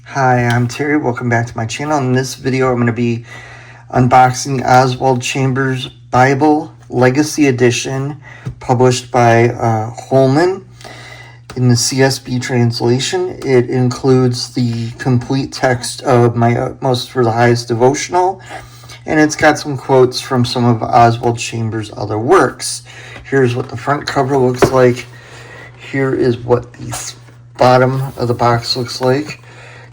Hi, I'm Terry. Welcome back to my channel. In this video, I'm going to be unboxing the Oswald Chambers Bible Legacy Edition, published by Holman in the CSB translation. It includes the complete text of My Utmost for the Highest devotional, and it's got some quotes from some of Oswald Chambers' other works. Here's what the front cover looks like. Here is what the bottom of the box looks like.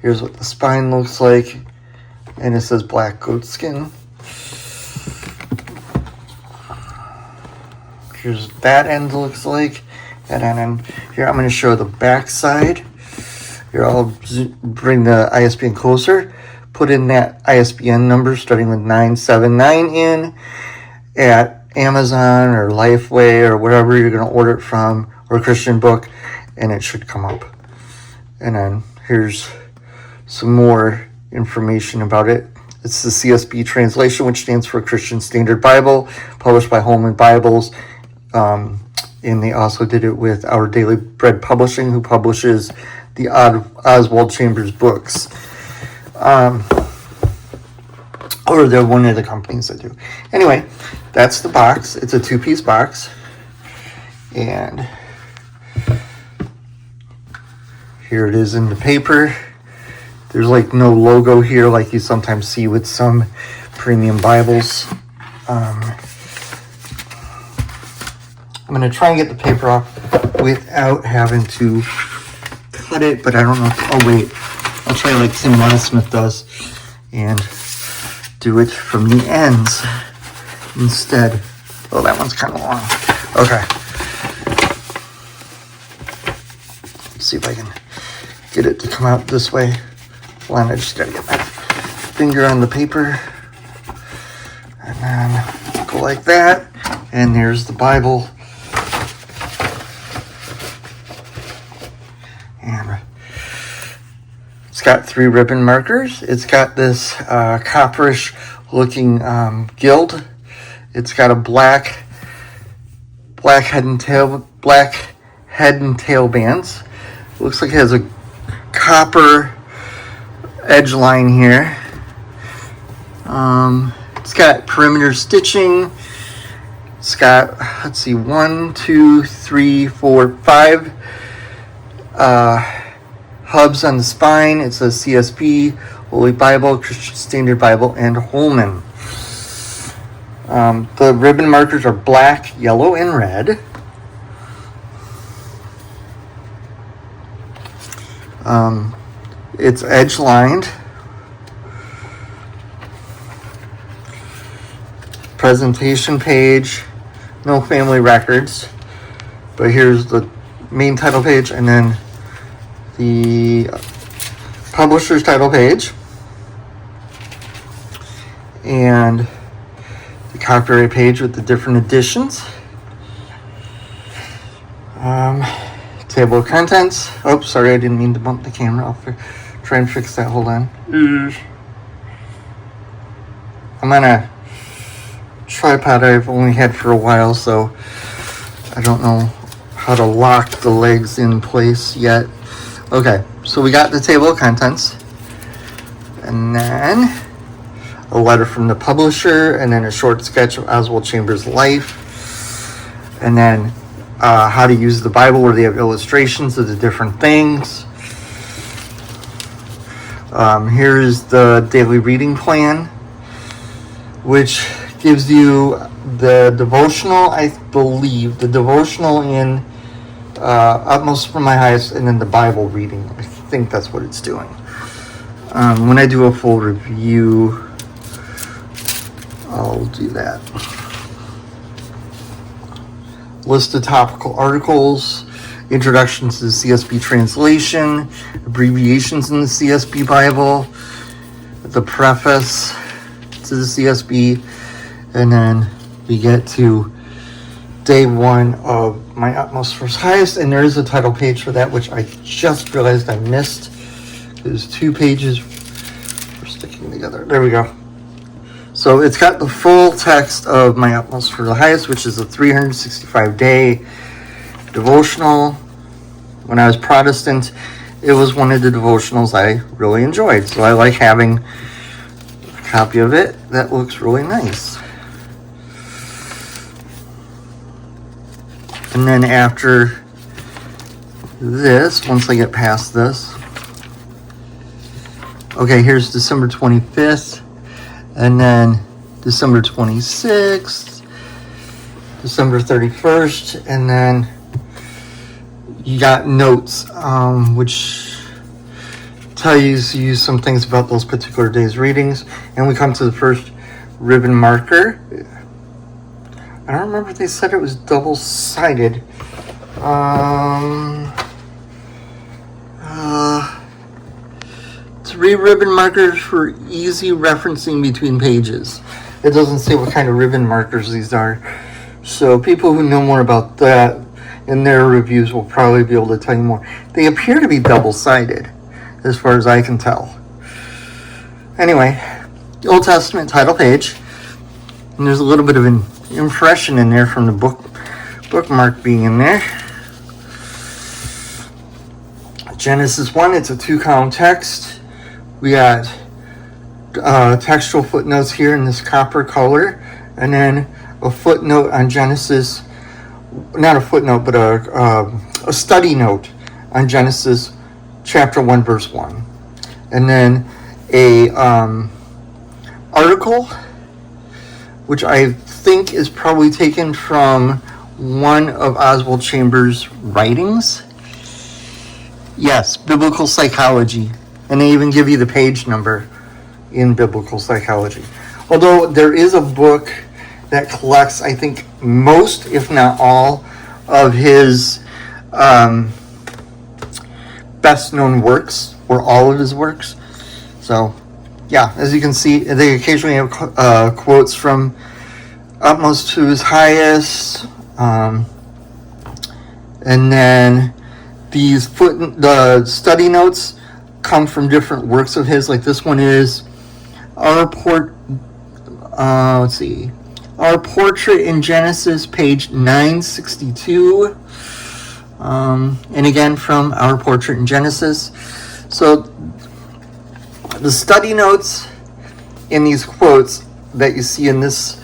Here's what the spine looks like, and it says black goat skin. Here's what that end looks like. And here I'm going to show the back side. Here I'll bring the ISBN closer. Put in that ISBN number starting with 979 in at Amazon or Lifeway or whatever you're going to order it from, or Christian Book, and it should come up. And then here's some more information about it. It's the CSB translation, which stands for Christian Standard Bible, published by Holman Bibles. And they also did it with Our Daily Bread Publishing, who publishes the Oswald Chambers books. Or they're one of the companies that do. Anyway, that's the box. It's a two-piece box. And here it is in the paper. There's like no logo here like you sometimes see with some premium Bibles. I'm going to try and get the paper off without having to cut it, but I don't know. Oh, wait. I'll try like Tim Smith does and do it from the ends instead. Oh, that one's kind of long. Okay. Let's see if I can get it to come out this way. Hold on, I just gotta get my finger on the paper. And then go like that. And there's the Bible. And it's got 3 ribbon markers. It's got this copperish looking gild. It's got a black head and tail bands. Looks like it has a copper edge line here. It's got perimeter stitching. It's got, let's see, 1, 2, 3, 4, 5 hubs on the spine. It says CSB, Holy Bible, Christian Standard Bible, and Holman. The ribbon markers are black, yellow, and red. It's edge lined. Presentation page, no family records, but here's the main title page and then the publisher's title page and the copyright page with the different editions. Table of contents. Oh, sorry, I didn't mean to bump the camera. I'll try and fix that. Hold on. I'm on a tripod I've only had for a while, so I don't know how to lock the legs in place yet. Okay, so we got the table of contents, and then a letter from the publisher, and then a short sketch of Oswald Chambers' life, and then how to use the Bible, where they have illustrations of the different things. Here's the daily reading plan, which gives you the devotional, I believe, the devotional in Utmost for My Highest, and then the Bible reading. I think that's what it's doing. When I do a full review, I'll do that. List of topical articles, introduction to the CSB translation, abbreviations in the CSB Bible, the preface to the CSB, and then we get to day 1 of My Utmost for Highest, and there is a title page for that, which I just realized I missed. There's 2 pages for sticking together. There we go. So it's got the full text of My Utmost for the Highest, which is a 365-day devotional. When I was Protestant, it was one of the devotionals I really enjoyed. So I like having a copy of it. That looks really nice. And then after this, once I get past this, okay, here's December 25th, and then December 26th, December 31st, and then you got notes, which tell you some things about those particular days' readings. And we come to the first ribbon marker. I don't remember if they said it was double-sided. Three ribbon markers for easy referencing between pages. It doesn't say what kind of ribbon markers these are. So people who know more about that in their reviews will probably be able to tell you more. They appear to be double-sided, as far as I can tell. Anyway, the Old Testament title page. And there's a little bit of an impression in there from the bookmark being in there. Genesis 1, it's a 2-column text. We got textual footnotes here in this copper color, and then a footnote on Genesis, not a footnote, but a study note on Genesis chapter 1, verse 1. And then a article, which I think is probably taken from one of Oswald Chambers' writings. Yes, Biblical Psychology. And they even give you the page number in Biblical Psychology. Although there is a book that collects, I think, most, if not all, of his best-known works, or all of his works. So, yeah, as you can see, they occasionally have quotes from Utmost to His Highest, and then the study notes come from different works of his. Like this one is Our Portrait in Genesis, page 962. And again from Our Portrait in Genesis. So the study notes in these quotes that you see in this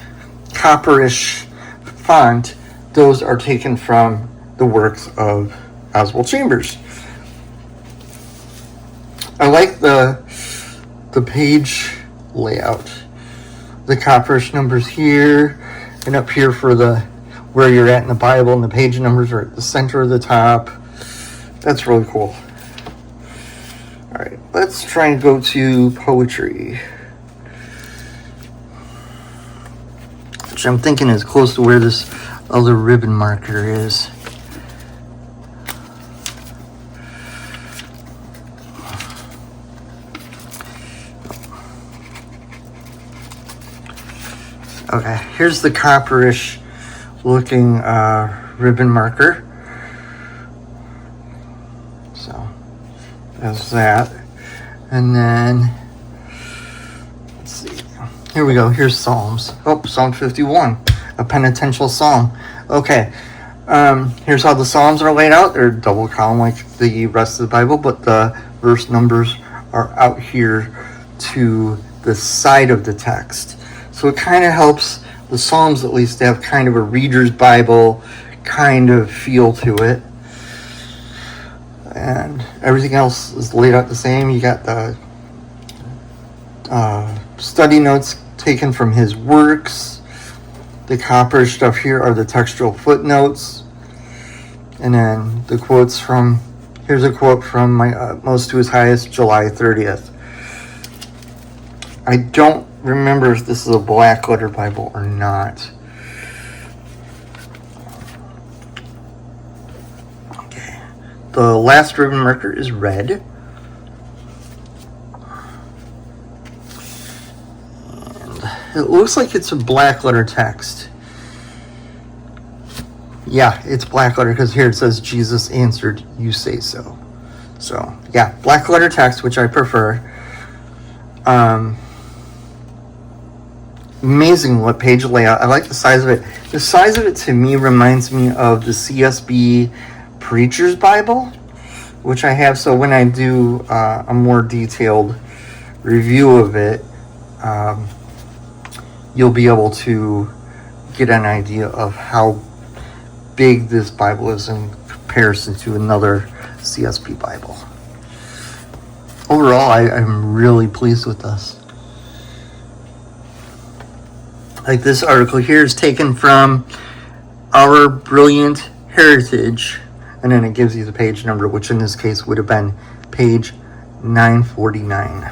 copperish font, those are taken from the works of Oswald Chambers. I like the page layout. The copperish numbers here, and up here for where you're at in the Bible, and the page numbers are at the center of the top. That's really cool. Alright, let's try and go to poetry, which I'm thinking is close to where this other ribbon marker is. Okay, here's the copperish looking ribbon marker. So that's that. And then let's see. Here we go. Here's Psalms. Oh, Psalm 51, a penitential psalm. Okay. Here's how the Psalms are laid out. They're double column like the rest of the Bible, but the verse numbers are out here to the side of the text. So it kind of helps the Psalms at least to have kind of a reader's Bible kind of feel to it. And everything else is laid out the same. You got the study notes taken from his works. The copper stuff here are the textual footnotes. And then the quotes from, here's a quote from my Utmost to His Highest, July 30th. I don't remember if this is a black letter Bible or not. Okay. The last ribbon marker is red. And it looks like it's a black letter text. Yeah, it's black letter because here it says, Jesus answered, you say so. So, yeah, black letter text, which I prefer. Amazing what page layout. I like the size of it. The size of it to me reminds me of the CSB Preacher's Bible. which I have, so when I do a more detailed review of it, you'll be able to get an idea of how big this Bible is in comparison to another CSB Bible. Overall, I'm really pleased with this. Like this article here is taken from Our Brilliant Heritage, and then it gives you the page number, which in this case would have been page 949.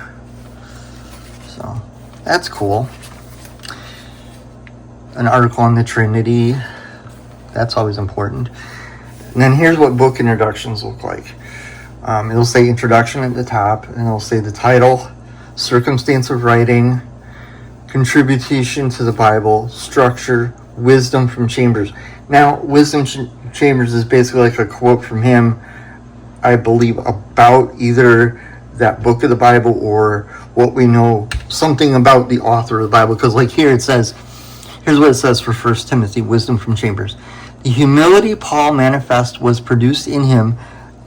So that's cool. An article on the Trinity, that's always important. And then here's what book introductions look like. It'll say introduction at the top, and it'll say the title, circumstance of writing, contribution to the Bible, structure, wisdom from Chambers. Now, wisdom Chambers is basically like a quote from him, I believe, about either that book of the Bible or what we know, something about the author of the Bible. Because like here it says, here's what it says for 1 Timothy, wisdom from Chambers. The humility Paul manifest was produced in him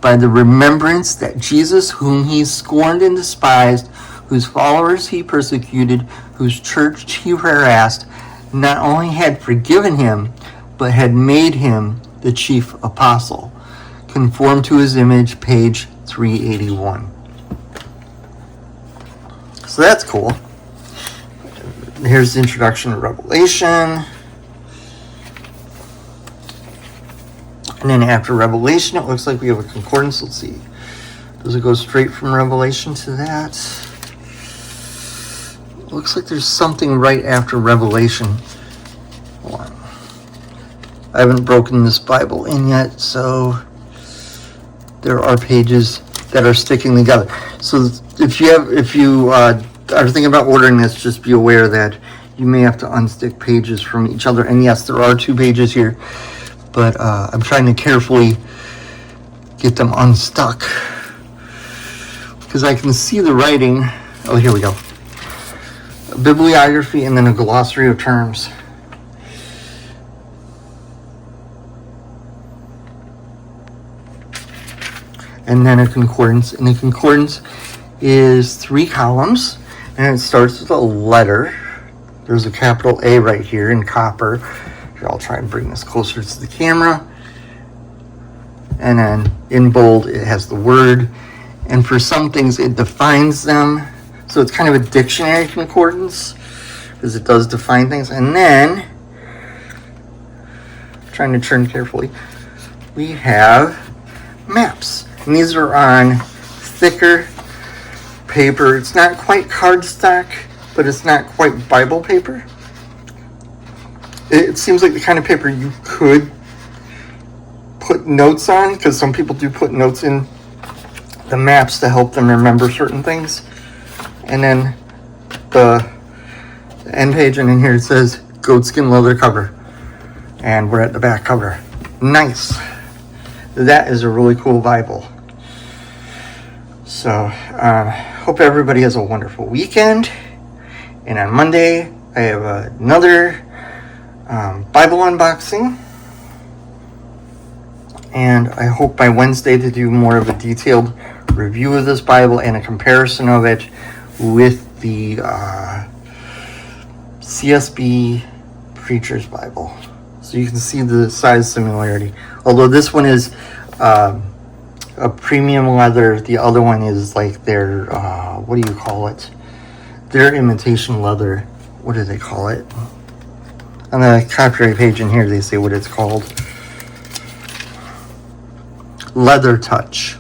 by the remembrance that Jesus, whom he scorned and despised, whose followers he persecuted, whose church he harassed, not only had forgiven him, but had made him the chief apostle. Conform to his image, page 381. So that's cool. Here's the introduction to Revelation. And then after Revelation, it looks like we have a concordance. Let's see. Does it go straight from Revelation to that? It looks like there's something right after Revelation. Hold on. I haven't broken this Bible in yet, so there are pages that are sticking together. So if you are thinking about ordering this, just be aware that you may have to unstick pages from each other. And yes, there are 2 pages here, but I'm trying to carefully get them unstuck because I can see the writing. Oh, here we go. A bibliography and then a glossary of terms. And then a concordance. And the concordance is 3 columns, and it starts with a letter. There's a capital A right here in copper. Here, I'll try and bring this closer to the camera. And then in bold, it has the word. And for some things, it defines them. So it's kind of a dictionary concordance, because it does define things. And then, trying to turn carefully, we have maps. And these are on thicker paper. It's not quite cardstock, but it's not quite Bible paper. It seems like the kind of paper you could put notes on, because some people do put notes in the maps to help them remember certain things. And then the end page, and in here it says goatskin leather cover. And we're at the back cover. Nice. That is a really cool Bible. So, hope everybody has a wonderful weekend. And on Monday, I have another Bible unboxing. And I hope by Wednesday to do more of a detailed review of this Bible and a comparison of it with the CSB Preacher's Bible. So you can see the size similarity. Although this one is a premium leather, the other one is like their, what do you call it? Their imitation leather. What do they call it? On the copyright page in here, they say what it's called. Leather Touch.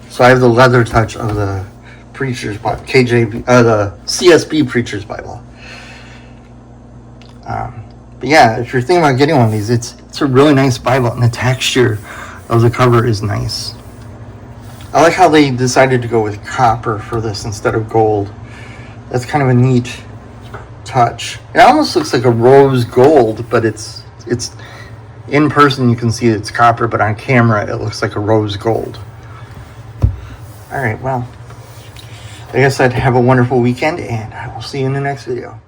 So I have the leather touch of the Preacher's Bible, the CSB Preacher's Bible. But yeah, if you're thinking about getting one of these, it's a really nice Bible, and the texture of the cover is nice. I like how they decided to go with copper for this instead of gold. That's kind of a neat touch. It almost looks like a rose gold, but it's in person you can see it's copper, but on camera it looks like a rose gold. All right, well, like I said, have a wonderful weekend, and I will see you in the next video.